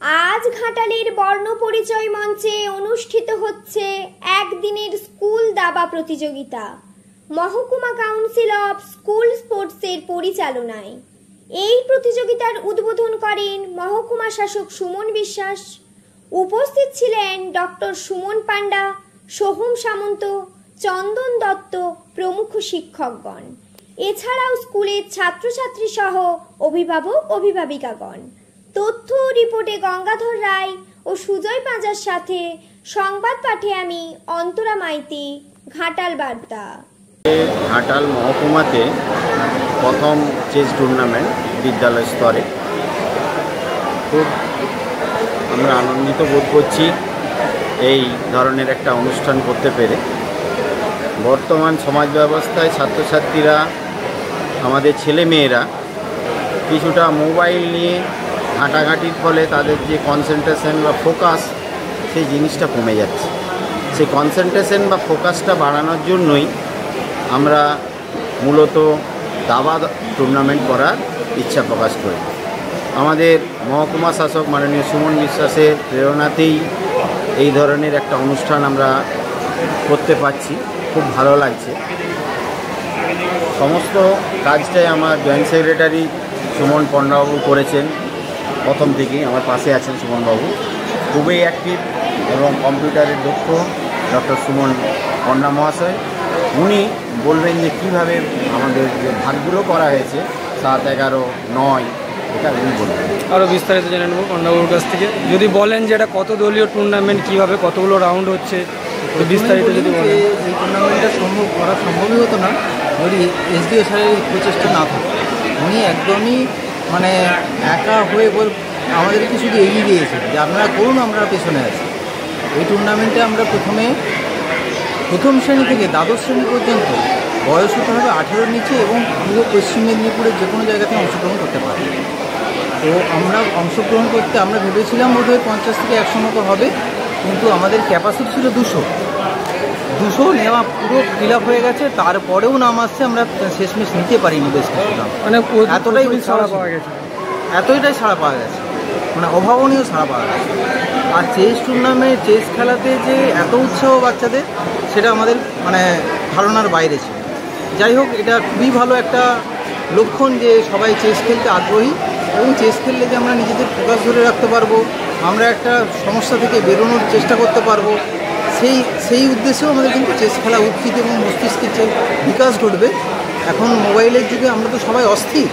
আজ ঘাটালের বর্ণপরিচয় মঞ্চে অনুষ্ঠিত হচ্ছে একদিনের স্কুল দাবা প্রতিযোগিতা মহকুমা কাউন্সিল অফ স্কুল স্পোর্টসের পরিচালনায়। এই প্রতিযোগিতার উদ্বোধন করেন মহকুমা শাসক সুমন বিশ্বাস। উপস্থিত ছিলেন ডক্টর সুমন পান্ডা, সোহম সামন্ত, চন্দন দত্ত প্রমুখ শিক্ষকগণ। এছাড়াও স্কুলের ছাত্রছাত্রী সহ অভিভাবক অভিভাবিকাগণ। তথ্য রিপোর্টে গঙ্গাধর রায় ও সুজয় পাঁজার সাথে সংবাদ পাঠে আমি অন্তরা মাইতি, ঘাটাল বার্তা। ঘাটাল মহকুমাতে প্রথম চেস টুর্নামেন্ট বিদ্যালয় স্তরে। খুব আমরা আনন্দিত বোধ করছি এই ধরনের একটা অনুষ্ঠান করতে পেরে। বর্তমান সমাজ ব্যবস্থায় ছাত্রছাত্রীরা, আমাদের ছেলেমেয়েরা কিছুটা মোবাইল নিয়ে ঘাঁটাঘাঁটির ফলে তাদের যে কনসেন্ট্রেশন বা ফোকাস, সেই জিনিসটা কমে যাচ্ছে। সেই কনসেন্ট্রেশন বা ফোকাসটা বাড়ানোর জন্যই আমরা মূলত দাবা টুর্নামেন্ট করার ইচ্ছা প্রকাশ করি। আমাদের মহকুমা শাসক মাননীয় সুমন বিশ্বাসের প্রেরণাতেই এই ধরনের একটা অনুষ্ঠান আমরা করতে পারছি। খুব ভালো লাগছে। সমস্ত কাজটাই আমার জয়েন্ট সেক্রেটারি সুমন পণ্ডাবাবু করেছেন। প্রথম থেকেই আমার পাশে আছেন সুমনবাবু, খুবই অ্যাক্টিভ এবং কম্পিউটারের দক্ষ ডক্টর সুমন পণ্ডা মহাশয়। উনি বলবেন যে কীভাবে আমাদের যে ভাগগুলো করা হয়েছে 7, 11, 9, এটা উনি বলবেন। আরও বিস্তারিত জেনে নেব পণ্ডাবাবুর কাছ থেকে। যদি বলেন যে এটা কত দলীয় টুর্নামেন্ট, কীভাবে কতগুলো রাউন্ড হচ্ছে, বিস্তারিত যদি বলেন। এই টুর্নামেন্টটা সম্ভবই হতো না যদি এসডিও স্যারের প্রচেষ্টা না থাকে। উনি একদমই একা হয়ে আমাদেরকে শুধু এগিয়ে দিয়েছে যে আপনারা করুন, আমরা পেছনে আছি। এই টুর্নামেন্টে আমরা প্রথম শ্রেণী থেকে দ্বাদশ শ্রেণী পর্যন্ত বয়স হতে হবে 18-র নিচে এবং পুরো পশ্চিম মেদিনীপুরের যে কোনো জায়গাতে অংশগ্রহণ করতে পারবে। তো আমরা অংশগ্রহণ করতে আমরা ভেবেছিলাম বোধহয় 50 থেকে 100 মতো হবে, কিন্তু আমাদের ক্যাপাসিটি ছিল 200 নেওয়া পুরো ফিল আপ হয়ে গেছে। তারপরেও নাম আসছে, আমরা শেষমেশ নিতে পারিনি বেশ কিছু নাম। এতটাই সাড়া পাওয়া গেছে, অভাবনীয় সাড়া পাওয়া গেছে। আর চেস টুর্নামেন্ট, চেস খেলাতে যে এত উৎসাহ বাচ্চাদের, সেটা আমাদের ধারণার বাইরে ছিল। যাই হোক, এটা খুবই ভালো একটা লক্ষণ যে সবাই চেস খেলতে আগ্রহী এবং চেস খেললে যে আমরা নিজেদের ফোকাস ধরে রাখতে পারবো, আমরা একটা সমস্যা থেকে বেরোনোর চেষ্টা করতে পারবো, সেই উদ্দেশ্যেও আমাদের কিন্তু চেস খেলা উচিত এবং মস্তিষ্কের যে বিকাশ ঘটবে। এখন মোবাইলের যুগে আমরা তো সবাই অস্থির,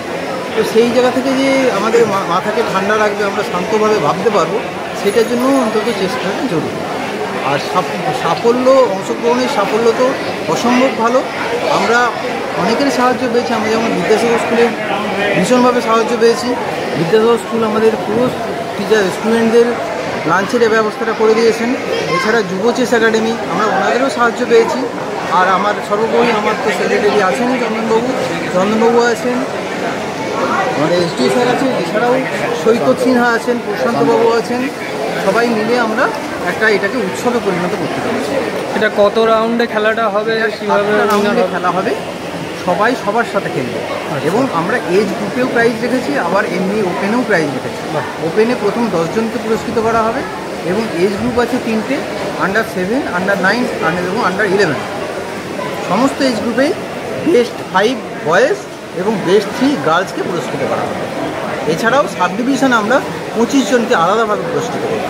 তো সেই জায়গা থেকে যে আমাদের মাথাকে ঠান্ডা রাখবে, আমরা শান্তভাবে ভাবতে পারবো, সেটার জন্য অন্তত চেস খেলাটা জরুরি। আর অংশগ্রহণের সাফল্য তো অসম্ভব ভালো। আমরা অনেকেরই সাহায্য পেয়েছি। আমরা যেমন বিদ্যাসাগর স্কুলে ভীষণভাবে সাহায্য পেয়েছি। বিদ্যাসাগর স্কুল আমাদের পুরো স্টুডেন্টদের লাঞ্চের ব্যবস্থাটা করে দিয়েছেন। এছাড়া যুব চেস একাডেমি, আমরা ওনাদেরও সাহায্য পেয়েছি। আর আমার সর্বোপরি আমার তো সেক্রেটারি আছেন চন্দনবাবু আছেন, আমাদের এসডিও স্যার আছেন, এছাড়াও সৈকত সিনহা আছেন, প্রশান্তবাবু আছেন। সবাই মিলে আমরা এটাকে উৎসবে পরিণত করতে পেরেছি। এটা কত রাউন্ডে খেলাটা হবে? কীভাবে রাউন্ডে খেলা হবে? সবাই সবার সাথে খেলবে এবং আমরা এজ গ্রুপেও প্রাইজ রেখেছি, আবার এমনি ওপেনেও প্রাইজ রেখেছি। ওপেনে প্রথম 10 জনকে পুরস্কৃত করা হবে এবং এজ গ্রুপ আছে 3টে, আন্ডার 7, আন্ডার 9 এবং আন্ডার 11। সমস্ত এজ গ্রুপেই বেস্ট 5 বয়েজ এবং বেস্ট 3 গার্লসকে পুরস্কৃত করা হবে। এছাড়াও সাব ডিভিশনে আমরা 25 জনকে আলাদাভাবে পুরস্কৃত করব।